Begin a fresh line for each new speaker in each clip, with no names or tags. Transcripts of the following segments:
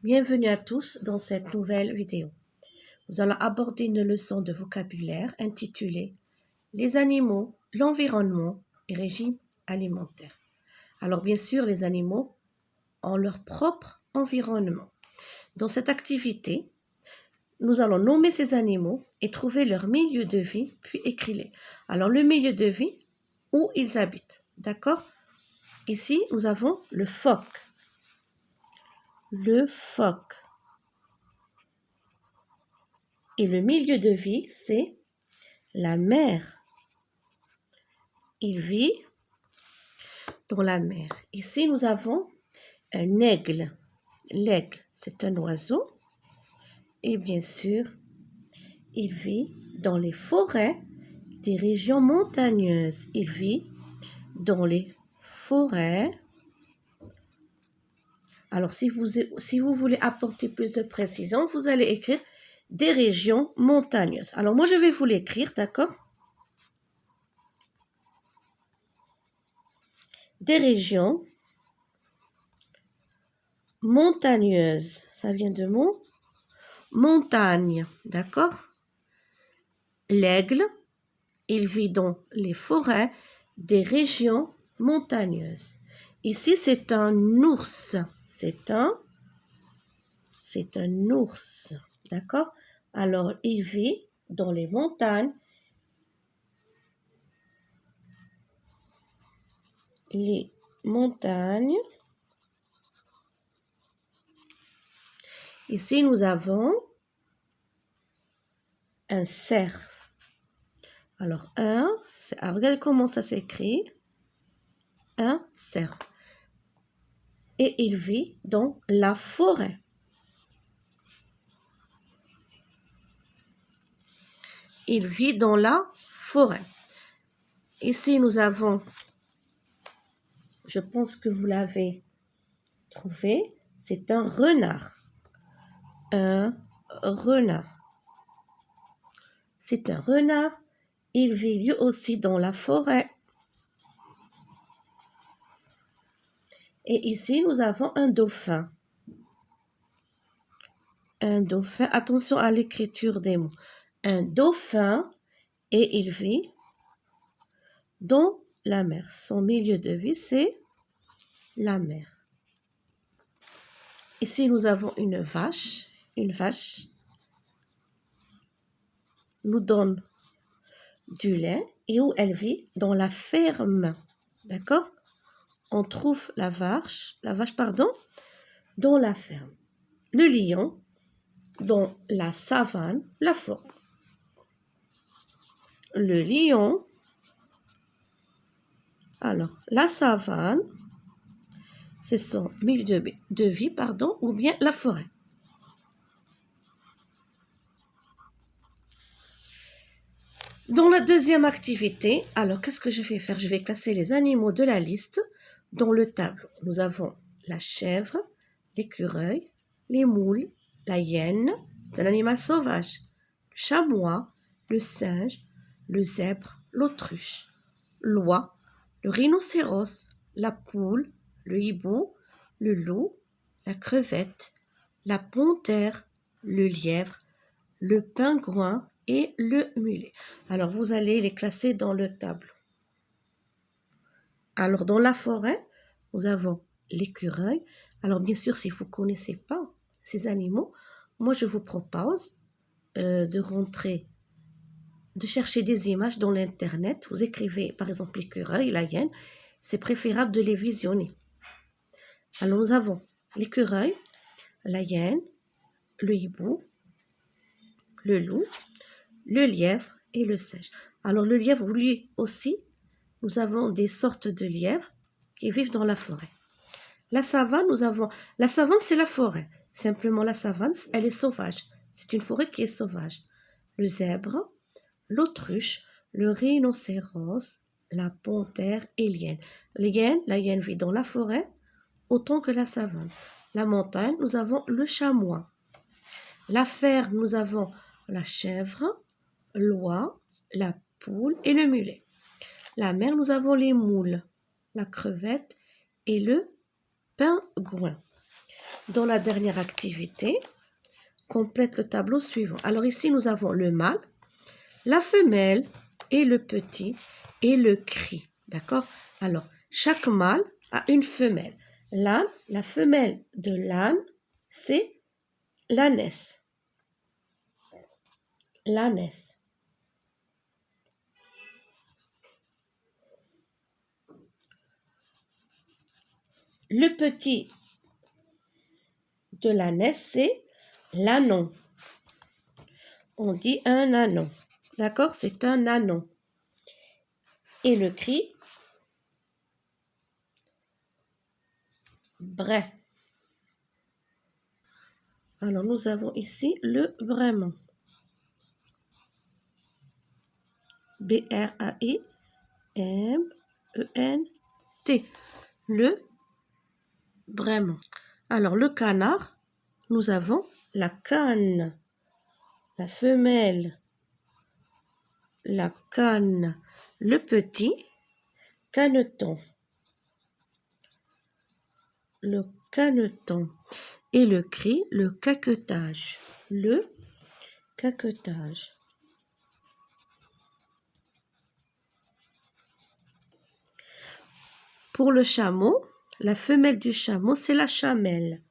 Bienvenue à tous dans cette nouvelle vidéo. Nous allons aborder une leçon de vocabulaire intitulée « Les animaux, l'environnement et régime alimentaire ». Alors bien sûr, les animaux ont leur propre environnement. Dans cette activité, nous allons nommer ces animaux et trouver leur milieu de vie, puis écrire-les. Alors le milieu de vie, où ils habitent, d'accord? Ici, nous avons le phoque. Le phoque. Et le milieu de vie, c'est la mer. Il vit dans la mer. Ici, nous avons un aigle. L'aigle, c'est un oiseau. Et bien sûr, il vit dans les forêts des régions montagneuses. Il vit dans les forêts. Alors, si vous voulez apporter plus de précision, vous allez écrire des régions montagneuses. Alors, moi, je vais vous l'écrire, d'accord? Des régions montagneuses. Ça vient de mot montagne, d'accord? L'aigle, il vit dans les forêts des régions montagneuses. Ici, c'est un ours. C'est un ours, d'accord? Alors, il vit dans les montagnes. Les montagnes. Ici, nous avons un cerf. Alors, regardez comment ça s'écrit. Un cerf. Et il vit dans la forêt. Il vit dans la forêt. Ici, nous avons, je pense que vous l'avez trouvé, c'est un renard. Un renard. C'est un renard. Il vit lui aussi dans la forêt. Et ici, nous avons un dauphin. Un dauphin. Attention à l'écriture des mots. Un dauphin et il vit dans la mer. Son milieu de vie, c'est la mer. Ici, nous avons une vache. Une vache nous donne du lait et où elle vit? Dans la ferme. D'accord? On trouve la vache, dans la ferme. Le lion, dans la savane, la forêt. Le lion, alors la savane, c'est son milieu de vie, ou bien la forêt. Dans la deuxième activité, alors qu'est-ce que je vais faire? Je vais classer les animaux de la liste dans le tableau. Nous avons la chèvre, l'écureuil, les moules, la hyène, c'est un animal sauvage, le chamois, le singe, le zèbre, l'autruche, l'oie, le rhinocéros, la poule, le hibou, le loup, la crevette, la panthère, le lièvre, le pingouin et le mulet. Alors, vous allez les classer dans le tableau. Alors, dans la forêt, nous avons l'écureuil. Alors, bien sûr, si vous ne connaissez pas ces animaux, moi, je vous propose de chercher des images dans l'Internet. Vous écrivez, par exemple, l'écureuil, la hyène. C'est préférable de les visionner. Alors, nous avons l'écureuil, la hyène, le hibou, le loup, le lièvre et le singe. Alors, le lièvre, lui aussi, nous avons des sortes de lièvres qui vivent dans la forêt. La savane, la savane, c'est la forêt. Simplement, la savane, elle est sauvage. C'est une forêt qui est sauvage. Le zèbre, l'autruche, le rhinocéros, la panthère et l'hyène. La hyène vit dans la forêt autant que la savane. La montagne, nous avons le chamois. La ferme, nous avons la chèvre, l'oie, la poule et le mulet. La mer, nous avons les moules, la crevette et le pingouin. dans la dernière activité, complète le tableau suivant. Alors ici, nous avons le mâle, la femelle et le petit et le cri. D'accord? Alors, chaque mâle a une femelle. L'âne, la femelle de l'âne, c'est l'ânesse. L'ânesse. Le petit de l'ânesse, c'est l'ânon. On dit un ânon. D'accord? C'est un ânon. Et le cri, brai. Alors, nous avons ici le braiement. B-R-A-I-M-E-N-T. Le braiement. Alors, le canard, nous avons la canne, la femelle, la canne, le petit, caneton. Le caneton. Et le cri, le caquetage. Le caquetage. Pour le chameau, la femelle du chameau, c'est la chamelle.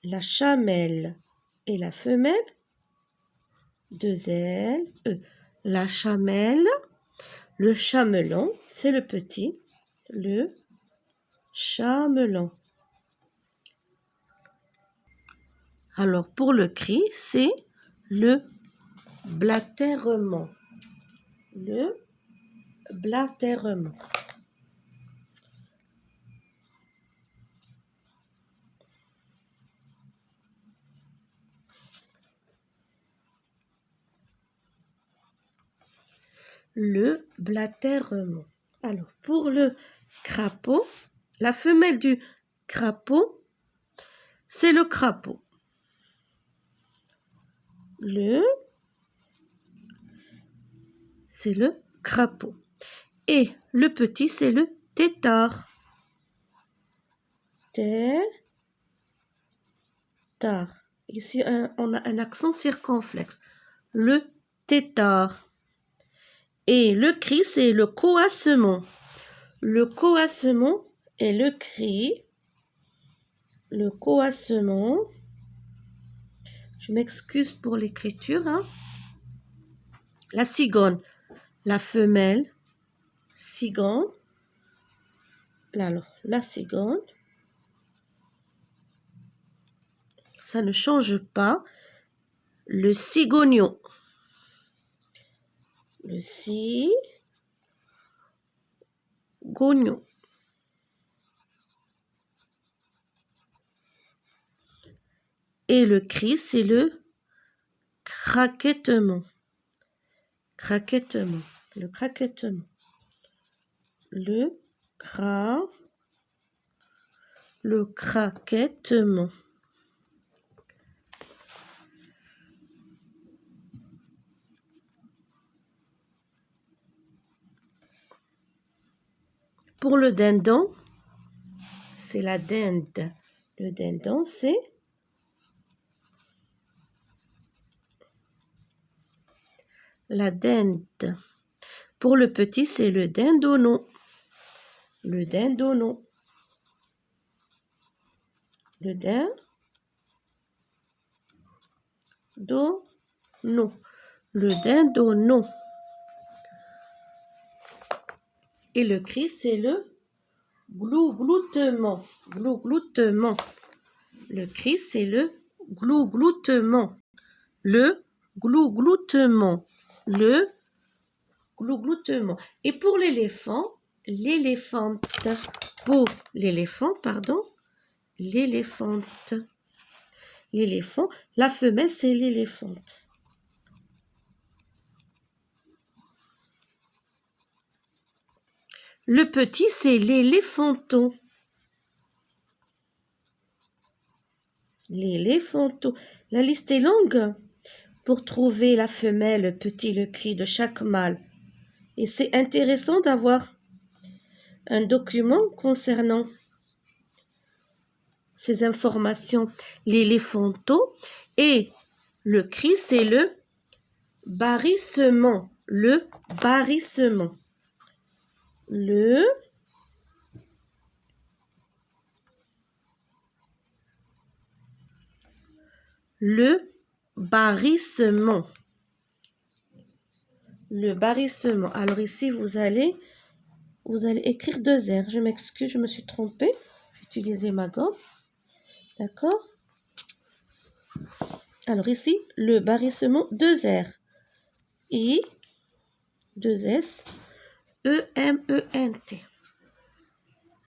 La chamelle. Et la femelle, deux L, E. La chamelle, le chamelon, c'est le petit, le chamelon. Alors, pour le cri, c'est le blatèrement. Le blatèrement. Le blatèrement. Alors, pour le crapaud, la femelle du crapaud, c'est le crapaud. C'est le crapaud. Et le petit, c'est le tétard. Tétard. Ici, on a un accent circonflexe. Le tétard. Et le cri, c'est le coassement. Le coassement et le cri. Le coassement. Je m'excuse pour l'écriture. Hein. La cigogne. La femelle. Cigogne. Alors, la cigogne. Ça ne change pas. Le cigognon. Le cigognon. Et le cri, c'est le craquettement. Craquettement. Le craquettement. Le craquettement. Pour le dindon, c'est la dinde. Le dindon, c'est la dinde. Pour le petit, c'est le dindonon. Le dindonon. Le dindonon. Le dindonon. Et le cri, c'est le glougloutement. Glougloutement. Le cri, c'est le glougloutement. Le glougloutement. Le glougloutement. Et pour l'éléphant, l'éléphante. Pour l'éléphant, pardon, l'éléphante. L'éléphant, la femelle, c'est l'éléphante. Le petit, c'est l'éléphanton. L'éléphanton. La liste est longue. Pour trouver la femelle, le petit, le cri de chaque mâle. Et c'est intéressant d'avoir un document concernant ces informations, l'éléphanto. Et le cri, c'est le barrissement. Le barrissement. Le barrissement. Le barrissement. Alors ici, vous allez écrire 2 R. Je m'excuse, je me suis trompée. J'ai utilisé ma gomme. D'accord? Alors ici, le barrissement, 2 R. I, 2 S, E, M, E, N, T.